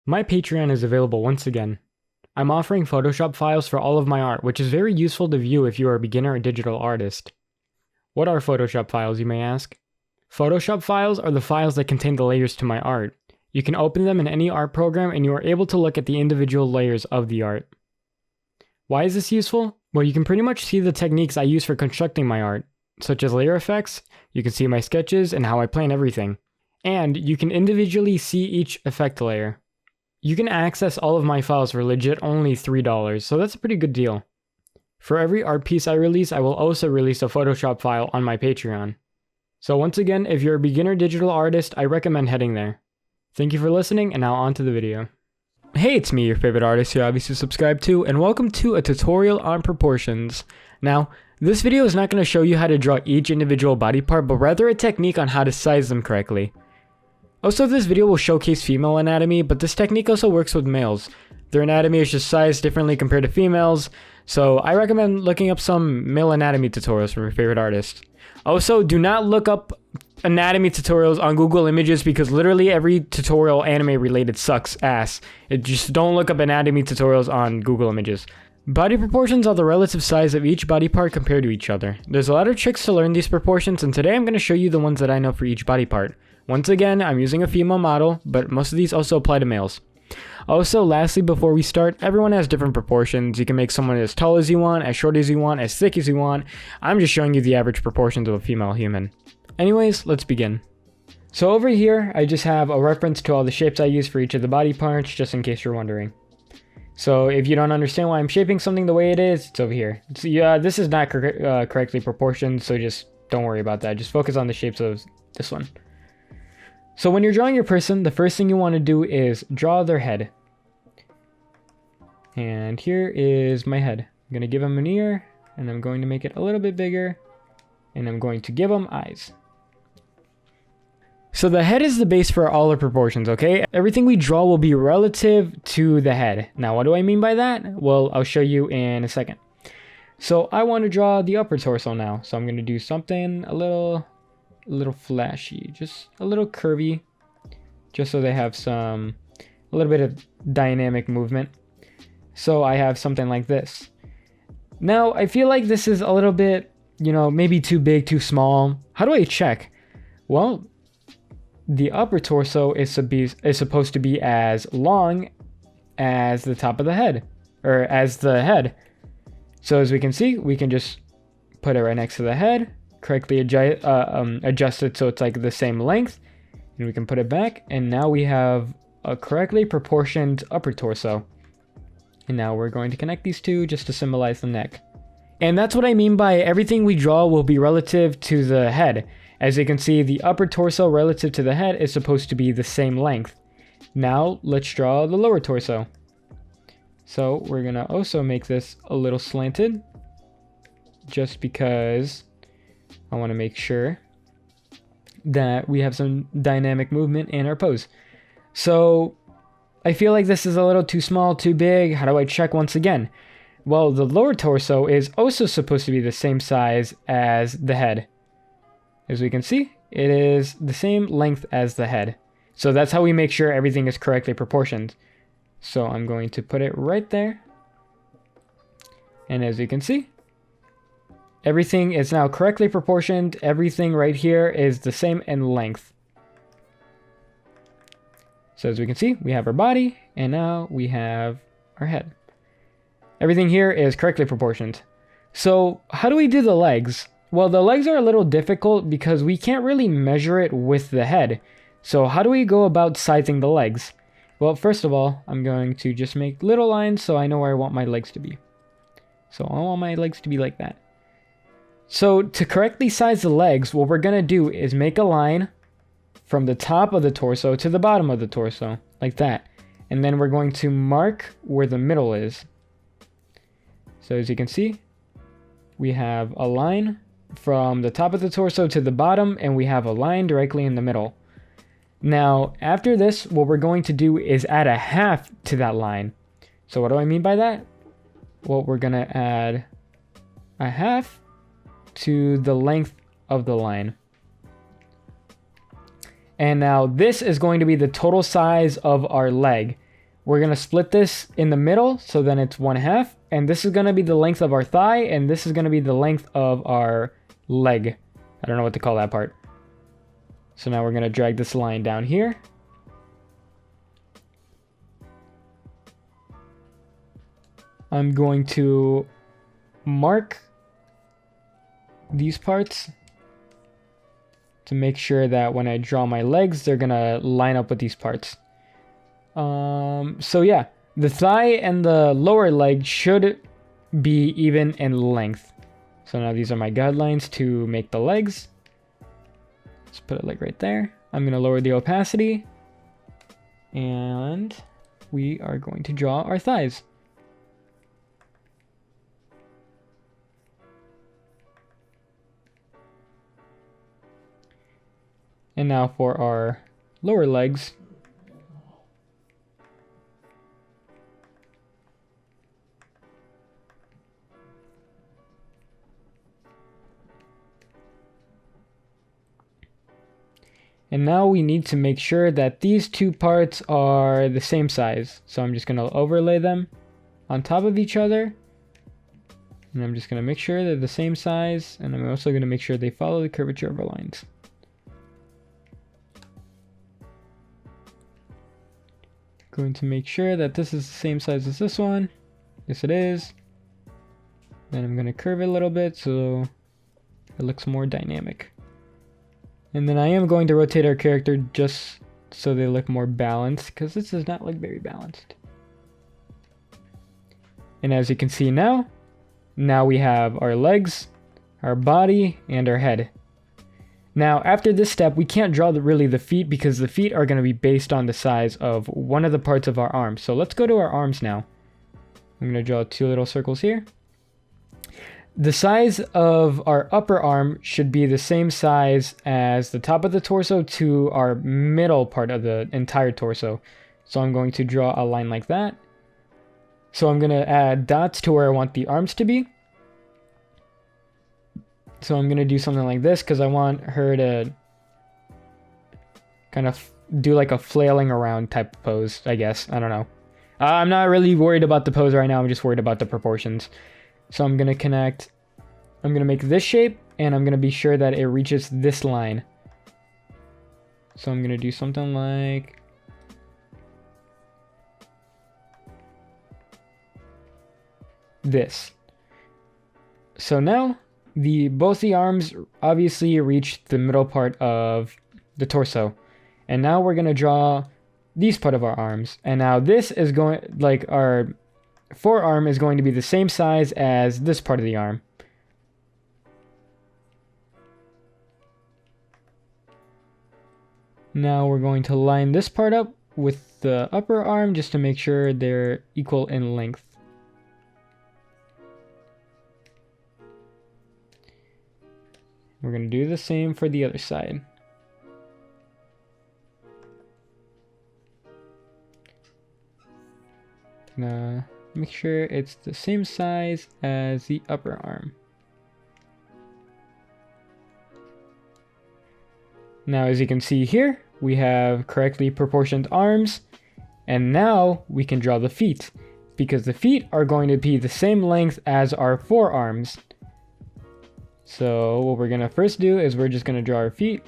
My Patreon is available once again. I'm offering Photoshop files for all of my art, which is very useful to view if you are a beginner or digital artist. What are Photoshop files, you may ask? Photoshop files are the files that contain the layers to my art. You can open them in any art program and you are able to look at the individual layers of the art. Why is this useful? Well, you can pretty much see the techniques I use for constructing my art, such as layer effects, you can see my sketches and how I plan everything. And you can individually see each effect layer. You can access all of my files for legit only $3, so that's a pretty good deal. For every art piece I release, I will also release a Photoshop file on my Patreon. So once again, if you're a beginner digital artist, I recommend heading there. Thank you for listening, and now on to the video. Hey, it's me, your favorite artist you obviously subscribe to, and welcome to a tutorial on proportions. Now, this video is not going to show you how to draw each individual body part, but rather a technique on how to size them correctly. Also, this video will showcase female anatomy, but this technique also works with males. Their anatomy is just sized differently compared to females, so I recommend looking up some male anatomy tutorials from your favorite artist. Also, do not look up anatomy tutorials on Google Images because literally every tutorial anime related sucks ass. Just don't look up anatomy tutorials on Google Images. Body proportions are the relative size of each body part compared to each other. There's a lot of tricks to learn these proportions, and today I'm going to show you the ones that I know for each body part. Once again, I'm using a female model, but most of these also apply to males. Also, lastly, before we start, everyone has different proportions. You can make someone as tall as you want, as short as you want, as thick as you want. I'm just showing you the average proportions of a female human. Anyways, let's begin. So over here, I just have a reference to all the shapes I use for each of the body parts, just in case you're wondering. So if you don't understand why I'm shaping something the way it is, it's over here. So, this is not correctly proportioned, so just don't worry about that. Just focus on the shapes of this one. So when you're drawing your person, the first thing you want to do is draw their head. And here is my head. I'm going to give him an ear, and I'm going to make it a little bit bigger, and I'm going to give him eyes. So the head is the base for all our proportions, okay? Everything we draw will be relative to the head. Now, what do I mean by that? Well, I'll show you in a second. So I want to draw the upper torso now. So I'm going to do something a little flashy, just a little curvy, just so they have a little bit of dynamic movement. So I have something like this. Now, I feel like this is a little bit, maybe too big, too small. How do I check? Well, the upper torso is supposed to be as long as the top of the head, or as the head. So as we can see, we can just put it right next to the head, correctly adjust it so it's like the same length, and we can put it back, and now we have a correctly proportioned upper torso. And now we're going to connect these two just to symbolize the neck. And that's what I mean by everything we draw will be relative to the head. As you can see, the upper torso relative to the head is supposed to be the same length. Now let's draw the lower torso. So we're gonna also make this a little slanted, just because I want to make sure that we have some dynamic movement in our pose. So I feel like this is a little too small, too big. How do I check once again? Well, the lower torso is also supposed to be the same size as the head. As we can see, it is the same length as the head. So that's how we make sure everything is correctly proportioned. So I'm going to put it right there. And as you can see, everything is now correctly proportioned. Everything right here is the same in length. So as we can see, we have our body, and now we have our head. Everything here is correctly proportioned. So how do we do the legs? Well, the legs are a little difficult because we can't really measure it with the head. So how do we go about sizing the legs? Well, first of all, I'm going to just make little lines so I know where I want my legs to be. So I want my legs to be like that. So to correctly size the legs, what we're going to do is make a line from the top of the torso to the bottom of the torso, like that. And then we're going to mark where the middle is. So as you can see, we have a line from the top of the torso to the bottom, and we have a line directly in the middle. Now, after this, what we're going to do is add a half to that line. So what do I mean by that? Well, we're going to add a half to the length of the line. And now this is going to be the total size of our leg. we're going to split this in the middle, so then it's 1/2, and this is going to be the length of our thigh, and this is going to be the length of our leg. I don't know what to call that part. So now we're going to drag this line down here. I'm going to mark these parts to make sure that when I draw my legs, they're gonna line up with these parts. So yeah, the thigh and the lower leg should be even in length. So now these are my guidelines to make the legs. Let's put it like right there. I'm gonna lower the opacity, and we are going to draw our thighs. And now for our lower legs. And now we need to make sure that these two parts are the same size. So I'm just going to overlay them on top of each other. And I'm just going to make sure they're the same size. And I'm also going to make sure they follow the curvature of our lines. Going to make sure that this is the same size as this one. Yes, it is. Then I'm going to curve it a little bit so it looks more dynamic. And then I am going to rotate our character just so they look more balanced, because this does not look very balanced. And as you can see now we have our legs, our body, and our head. Now, after this step, we can't draw really the feet, because the feet are going to be based on the size of one of the parts of our arms. So let's go to our arms now. I'm going to draw 2 little circles here. The size of our upper arm should be the same size as the top of the torso to our middle part of the entire torso. So I'm going to draw a line like that. So I'm going to add dots to where I want the arms to be. So I'm going to do something like this because I want her to kind of do like a flailing around type of pose, I guess. I don't know. I'm not really worried about the pose right now. I'm just worried about the proportions. So I'm going to connect. I'm going to make this shape, and I'm going to be sure that it reaches this line. So I'm going to do something like this. So now both the arms obviously reach the middle part of the torso. And now we're going to draw these part of our arms. And now this is going, like, our forearm is going to be the same size as this part of the arm. Now we're going to line this part up with the upper arm just to make sure they're equal in length. We're going to do the same for the other side. Now, make sure it's the same size as the upper arm. Now, as you can see here, we have correctly proportioned arms, and now we can draw the feet, because the feet are going to be the same length as our forearms. So what we're going to first do is we're just going to draw our feet.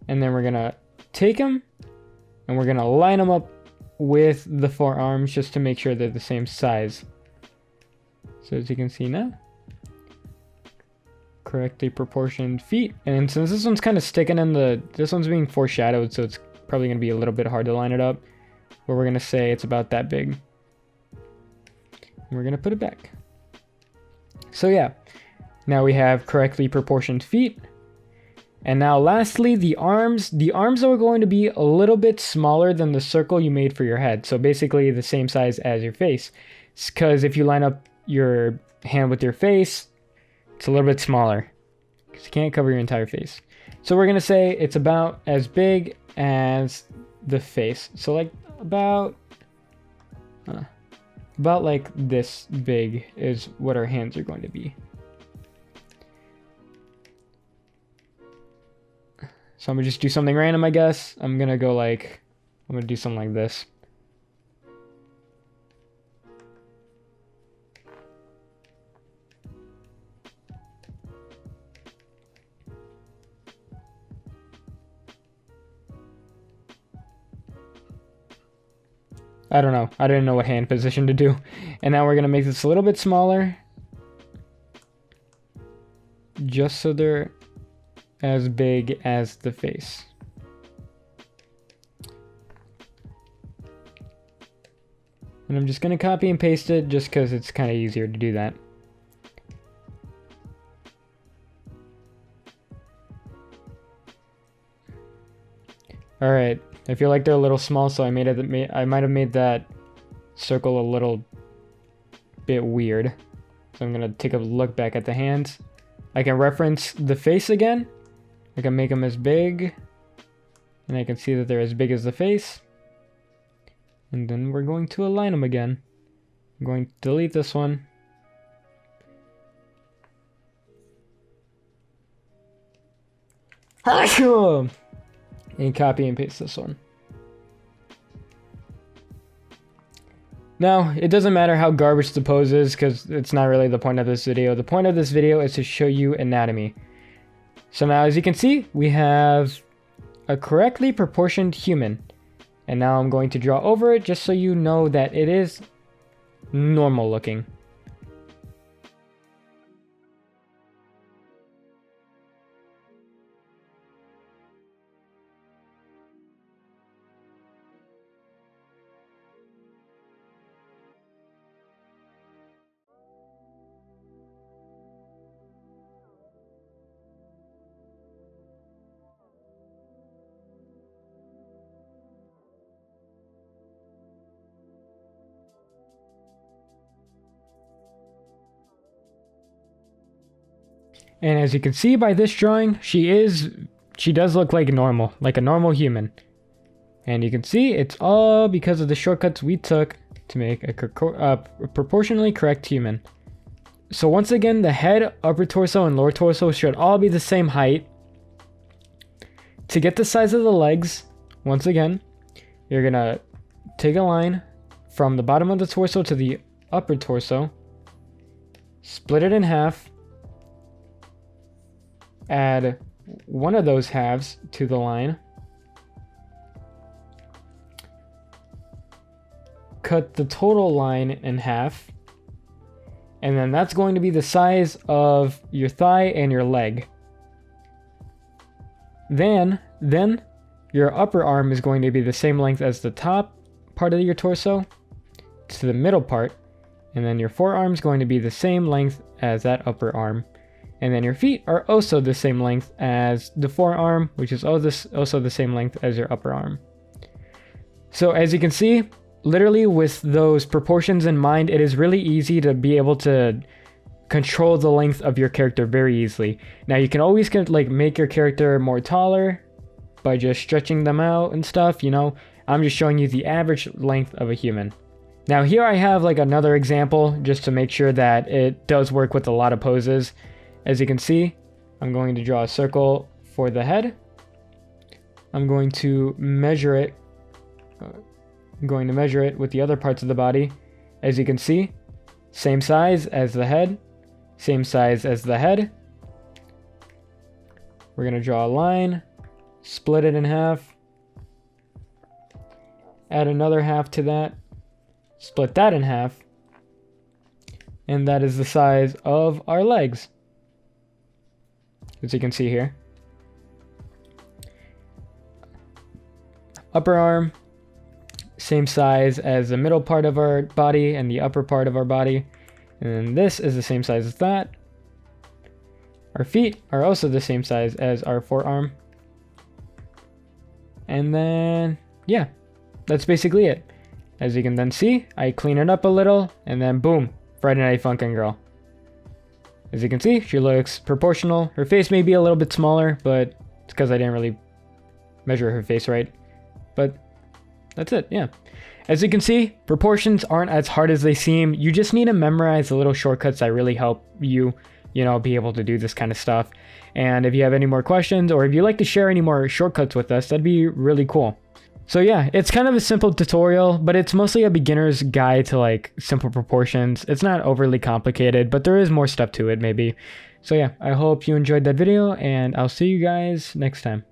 And then we're going to take them and we're going to line them up with the forearms just to make sure they're the same size. So as you can see now, correctly proportioned feet. And since this one's kind of sticking in this one's being foreshadowed, so it's probably going to be a little bit hard to line it up, but we're going to say it's about that big. And we're going to put it back. So yeah, now we have correctly proportioned feet. And now lastly, the arms. The arms are going to be a little bit smaller than the circle you made for your head. So basically the same size as your face. Because if you line up your hand with your face, it's a little bit smaller, because you can't cover your entire face. So we're going to say it's about as big as the face. So like about like this big is what our hands are going to be. So I'm gonna just do something random, I guess. I'm gonna do something like this. I don't know. I didn't know what hand position to do. And now we're gonna make this a little bit smaller. Just so they're as big as the face. And I'm just gonna copy and paste it just because it's kind of easier to do that. Alright, I feel like they're a little small, so I might have made that circle a little bit weird. So I'm gonna take a look back at the hands. I can reference the face again. I can make them as big. And I can see that they're as big as the face. And then we're going to align them again. I'm going to delete this one. And copy and paste this one. Now, it doesn't matter how garbage the pose is because it's not really the point of this video. The point of this video is to show you anatomy. So now, as you can see, we have a correctly proportioned human. And now I'm going to draw over it just so you know that it is normal looking. And as you can see by this drawing, she does look like normal, like a normal human. And you can see it's all because of the shortcuts we took to make a proportionally correct human. So once again, the head, upper torso, and lower torso should all be the same height. To get the size of the legs, once again, you're gonna take a line from the bottom of the torso to the upper torso, split it in half, add one of those halves to the line, cut the total line in half, and then that's going to be the size of your thigh and your leg. Then your upper arm is going to be the same length as the top part of your torso to the middle part, and then your forearm is going to be the same length as that upper arm. And then your feet are also the same length as the forearm, which is also the same length as your upper arm. So as you can see, literally with those proportions in mind, it is really easy to be able to control the length of your character very easily. Now you can always make your character more taller by just stretching them out and stuff, you know. I'm just showing you the average length of a human. Now here I have another example just to make sure that it does work with a lot of poses. As you can see, I'm going to draw a circle for the head. I'm going to measure it. With the other parts of the body. As you can see, same size as the head, same size as the head. We're going to draw a line, split it in half, add another half to that, split that in half, and that is the size of our legs. As you can see here. Upper arm, same size as the middle part of our body and the upper part of our body. And then this is the same size as that. Our feet are also the same size as our forearm. And then, yeah, that's basically it. As you can then see, I clean it up a little, and then boom, Friday Night Funkin' Girl. As you can see, she looks proportional. Her face may be a little bit smaller, but it's because I didn't really measure her face right. But that's it, yeah. As you can see, proportions aren't as hard as they seem. You just need to memorize the little shortcuts that really help you you know, be able to do this kind of stuff. And if you have any more questions, or if you'd like to share any more shortcuts with us, that'd be really cool. So yeah, it's kind of a simple tutorial, but it's mostly a beginner's guide to like simple proportions. It's not overly complicated, but there is more stuff to it maybe. So yeah, I hope you enjoyed that video, and I'll see you guys next time.